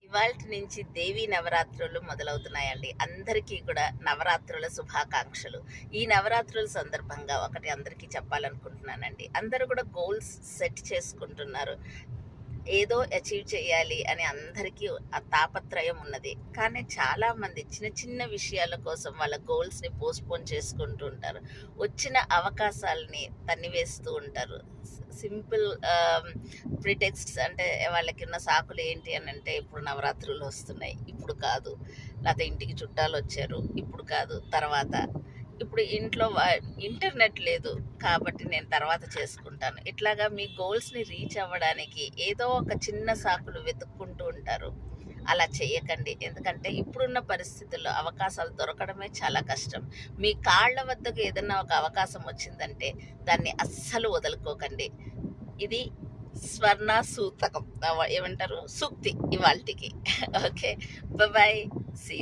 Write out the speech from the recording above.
ఇవాల్టి నుంచి దేవీ నవరాత్రులు మొదలవుతున్నాయండి. అందరికీ కూడా నవరాత్రుల శుభాకాంక్షలు. ఈ నవరాత్రుల సందర్భంగా ఒకటి అందరికీ చెప్పాలనుకుంటున్నానండి. అందరూ కూడా గోల్స్ సెట్ చేసుకుంటున్నారు. ఏదో అచీవ్ చేయాలి అని అందరికీ ఆ తాపత్రయం ఉన్నది. కానీ చాలామంది చిన్న చిన్న విషయాల కోసం వాళ్ళ గోల్స్‌ని పోస్ట్‌పోన్ చేసుకుంటూ ఉంటారు. వచ్చిన అవకాశాలని తన్నివేస్తూ ఉంటారు. సింపుల్ ప్రిటెక్స్ట్స్ అంటే వాళ్ళకున్న సాకులు ఏంటి అనంటే, ఇప్పుడు నవరాత్రులు వస్తున్నాయి, ఇప్పుడు కాదు. లేతే ఇంటికి చుట్టాలొచ్చారు, ఇప్పుడు కాదు, తర్వాత. ఇప్పుడు ఇంట్లో ఇంటర్నెట్ లేదు కాబట్టి నేను తర్వాత చేసుకుంటాను. ఇట్లాగా మీ గోల్స్‌ని రీచ్ అవ్వడానికి ఏదో ఒక చిన్న సాకులు వెతుక్కుంటూ ఉంటారు. అలా చేయకండి. ఎందుకంటే ఇప్పుడున్న పరిస్థితుల్లో అవకాశాలు దొరకడమే చాలా కష్టం. మీ కాళ్ళ వద్దకు ఏదన్నా ఒక అవకాశం వచ్చిందంటే దాన్ని అస్సలు వదులుకోకండి. ఇది స్వర్ణ సూతకం. ఏమంటారు? సూక్తి ఇవాల్టికి. ఓకే. బాయ్. See you.